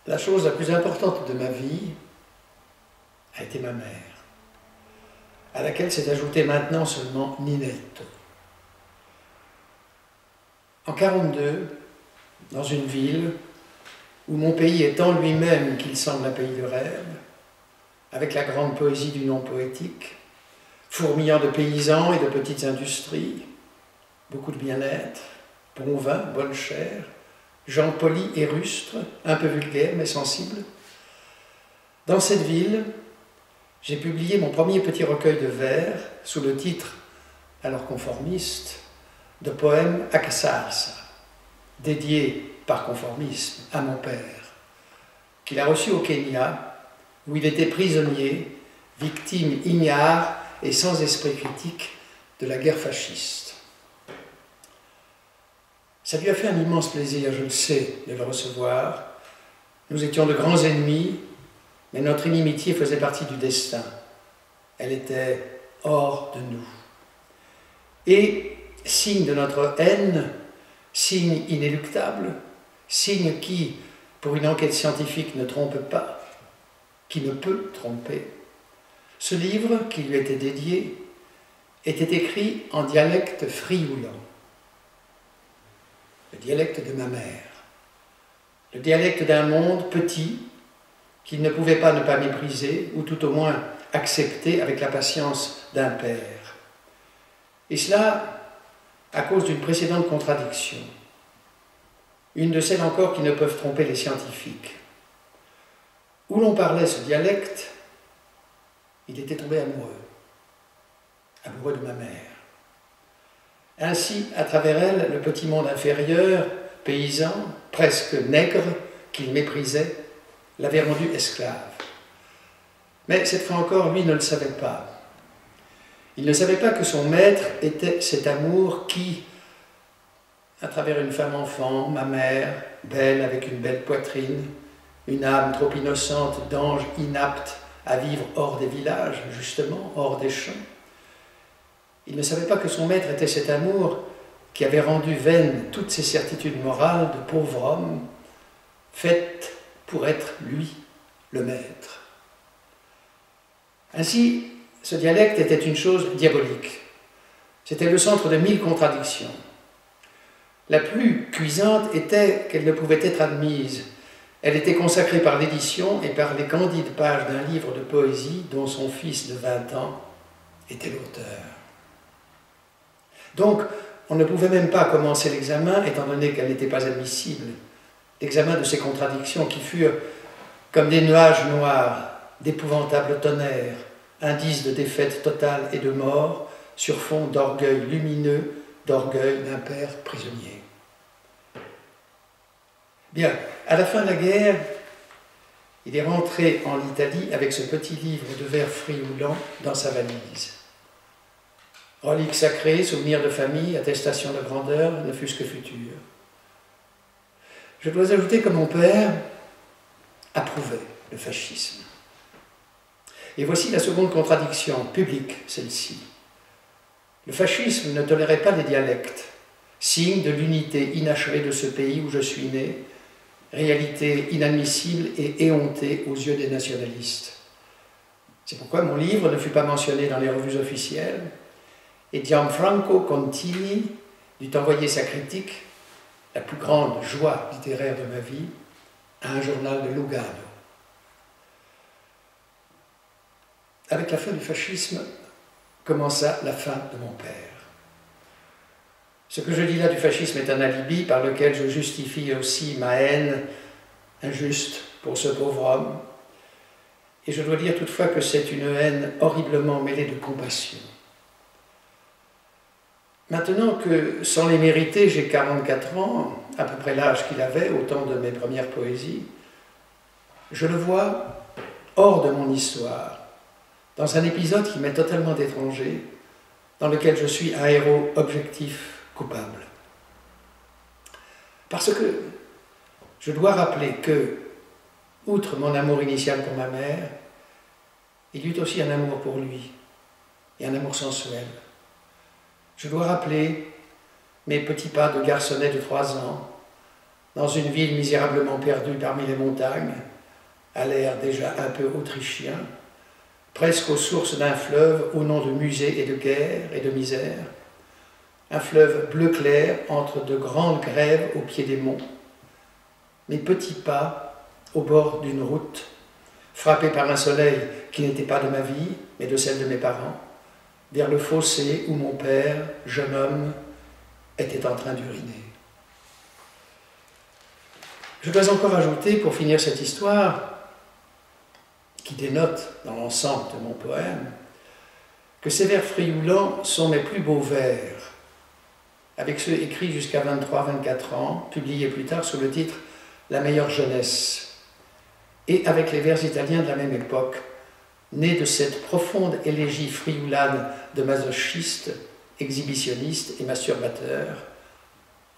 La chose la plus importante de ma vie a été ma mère, à laquelle s'est ajouté maintenant seulement Ninetto. En 1942, dans une ville où mon pays est en lui-même qu'il semble un pays de rêve, avec la grande poésie du nom poétique, fourmillant de paysans et de petites industries, beaucoup de bien-être, bon vin, bonne chair, gens polis et rustres, un peu vulgaires mais sensibles. Dans cette ville, j'ai publié mon premier petit recueil de vers sous le titre, alors conformiste, de poèmes Akasarsa, dédié par conformisme à mon père, qu'il a reçu au Kenya, où il était prisonnier, victime ignare et sans esprit critique de la guerre fasciste. Ça lui a fait un immense plaisir, je le sais, de le recevoir. Nous étions de grands ennemis, mais notre inimitié faisait partie du destin. Elle était hors de nous. Et, signe de notre haine, signe inéluctable, signe qui, pour une enquête scientifique, ne trompe pas, qui ne peut tromper, ce livre, qui lui était dédié, était écrit en dialecte frioulant, le dialecte de ma mère, le dialecte d'un monde petit qu'il ne pouvait pas ne pas mépriser, ou tout au moins accepter avec la patience d'un père. Et cela à cause d'une précédente contradiction, une de celles encore qui ne peuvent tromper les scientifiques. Où l'on parlait ce dialecte, il était tombé amoureux de ma mère. Ainsi, à travers elle, le petit monde inférieur, paysan, presque nègre, qu'il méprisait, l'avait rendu esclave. Mais cette fois encore, lui ne le savait pas. Il ne savait pas que son maître était cet amour qui, à travers une femme enfant, ma mère, belle avec une belle poitrine, une âme trop innocente d'ange inapte à vivre hors des villages, justement, hors des champs. Il ne savait pas que son maître était cet amour qui avait rendu vaines toutes ses certitudes morales de pauvre homme, faites pour être lui, le maître. Ainsi, ce dialecte était une chose diabolique. C'était le centre de 1000 contradictions. La plus cuisante était qu'elle ne pouvait être admise. Elle était consacrée par l'édition et par les candides pages d'un livre de poésie dont son fils de 20 ans était l'auteur. Donc, on ne pouvait même pas commencer l'examen, étant donné qu'elle n'était pas admissible. L'examen de ces contradictions qui furent comme des nuages noirs, d'épouvantables tonnerres, indices de défaite totale et de mort, sur fond d'orgueil lumineux, d'orgueil d'un père prisonnier. Bien, à la fin de la guerre, il est rentré en Italie avec ce petit livre de vers frioulant dans sa valise. Relique sacrée, souvenir de famille, attestation de grandeur, ne fût-ce que future. Je dois ajouter que mon père approuvait le fascisme. Et voici la seconde contradiction, publique celle-ci. Le fascisme ne tolérait pas les dialectes, signe de l'unité inachevée de ce pays où je suis né, réalité inadmissible et éhontée aux yeux des nationalistes. C'est pourquoi mon livre ne fut pas mentionné dans les revues officielles, et Gianfranco Contini dut envoyer sa critique, la plus grande joie littéraire de ma vie, à un journal de Lugano. Avec la fin du fascisme, commença la fin de mon père. Ce que je dis là du fascisme est un alibi par lequel je justifie aussi ma haine injuste pour ce pauvre homme. Et je dois dire toutefois que c'est une haine horriblement mêlée de compassion. Maintenant que, sans les mériter, j'ai 44 ans, à peu près l'âge qu'il avait, au temps de mes premières poésies, je le vois hors de mon histoire, dans un épisode qui m'est totalement étranger, dans lequel je suis un héros objectif, coupable. Parce que je dois rappeler que, outre mon amour initial pour ma mère, il y eut aussi un amour pour lui, et un amour sensuel. Je dois rappeler mes petits pas de garçonnet de 3 ans, dans une ville misérablement perdue parmi les montagnes, à l'air déjà un peu autrichien, presque aux sources d'un fleuve au nom de musée et de guerre et de misère, un fleuve bleu clair entre de grandes grèves au pied des monts, mes petits pas au bord d'une route, frappés par un soleil qui n'était pas de ma vie, mais de celle de mes parents, vers le fossé où mon père, jeune homme, était en train d'uriner. Je dois encore ajouter, pour finir cette histoire, qui dénote dans l'ensemble de mon poème, que ces vers frioulants sont mes plus beaux vers, avec ceux écrits jusqu'à 23-24 ans, publiés plus tard sous le titre « La meilleure jeunesse », et avec les vers italiens de la même époque, nés de cette profonde élégie frioulade de masochiste, exhibitionniste et masturbateur,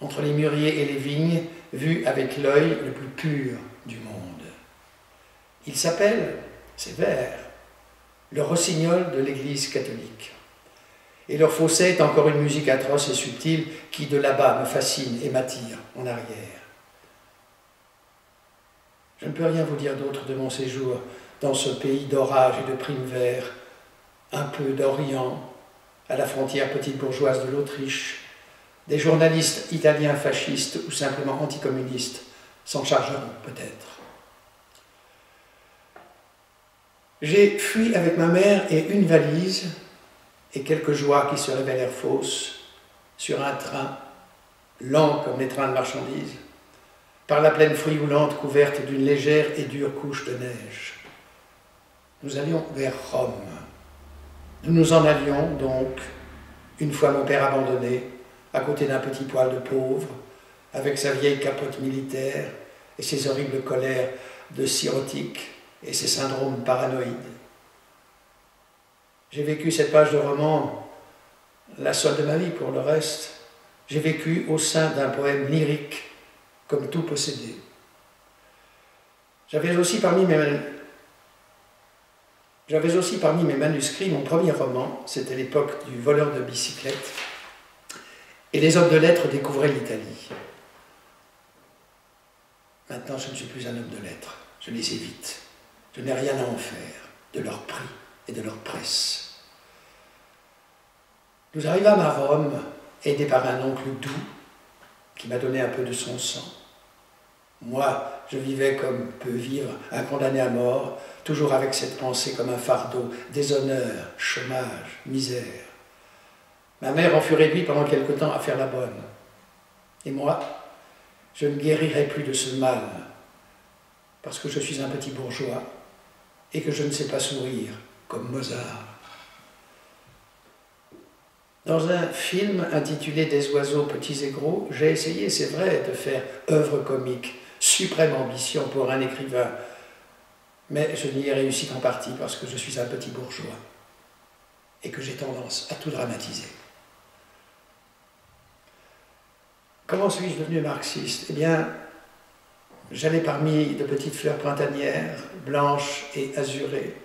entre les mûriers et les vignes, vus avec l'œil le plus pur du monde. Il s'appelle, ces vers, le rossignol de l'Église catholique. Et leur fausset est encore une musique atroce et subtile qui, de là-bas, me fascine et m'attire en arrière. Je ne peux rien vous dire d'autre de mon séjour dans ce pays d'orage et de primes verts, un peu d'Orient, à la frontière petite bourgeoise de l'Autriche. Des journalistes italiens fascistes ou simplement anticommunistes s'en chargeront peut-être. J'ai fui avec ma mère et une valise et quelques joies qui se révélèrent fausses sur un train, lent comme les trains de marchandises, par la plaine frioulante couverte d'une légère et dure couche de neige. Nous allions vers Rome. Nous nous en allions donc, une fois mon père abandonné, à côté d'un petit poil de pauvre, avec sa vieille capote militaire et ses horribles colères de sirotique et ses syndromes paranoïdes. J'ai vécu cette page de roman, la seule de ma vie pour le reste. J'ai vécu au sein d'un poème lyrique, comme tout possédé. J'avais aussi parmi mes manuscrits mon premier roman, c'était l'époque du voleur de bicyclette, et les hommes de lettres découvraient l'Italie. Maintenant, je ne suis plus un homme de lettres, je les évite. Je n'ai rien à en faire de leur prix et de leur presse. Nous arrivâmes à Rome, aidés par un oncle doux, qui m'a donné un peu de son sang. Moi, je vivais comme peut vivre un condamné à mort, toujours avec cette pensée comme un fardeau, déshonneur, chômage, misère. Ma mère en fut réduite pendant quelque temps à faire la bonne. Et moi, je ne guérirai plus de ce mal, parce que je suis un petit bourgeois et que je ne sais pas sourire comme Mozart. Dans un film intitulé « Des oiseaux petits et gros », j'ai essayé, c'est vrai, de faire œuvre comique, suprême ambition pour un écrivain, mais je n'y ai réussi qu'en partie parce que je suis un petit bourgeois et que j'ai tendance à tout dramatiser. Comment suis-je devenu marxiste? Eh bien, j'allais parmi de petites fleurs printanières, blanches et azurées,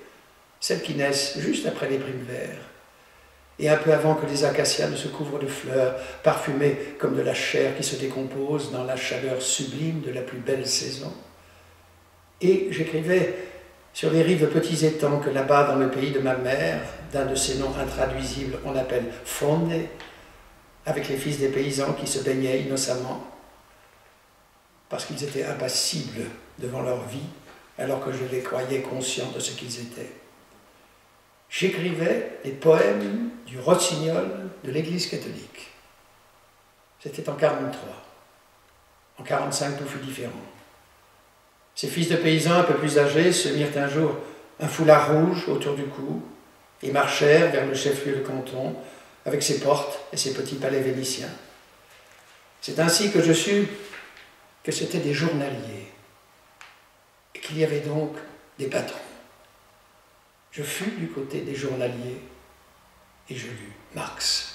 celles qui naissent juste après les primes verts, et un peu avant que les acacias ne se couvrent de fleurs, parfumées comme de la chair qui se décompose dans la chaleur sublime de la plus belle saison. Et j'écrivais sur les rives de petits étangs que là-bas, dans le pays de ma mère, d'un de ces noms intraduisibles, on appelle Fonde, avec les fils des paysans qui se baignaient innocemment, parce qu'ils étaient impassibles devant leur vie, alors que je les croyais conscients de ce qu'ils étaient. J'écrivais les poèmes du rossignol de l'Église catholique. C'était en 1943. En 1945, tout fut différent. Ces fils de paysans un peu plus âgés se mirent un jour un foulard rouge autour du cou et marchèrent vers le chef-lieu de canton avec ses portes et ses petits palais vénitiens. C'est ainsi que je sus que c'étaient des journaliers et qu'il y avait donc des patrons. Je fus du côté des journaliers et je lus Marx.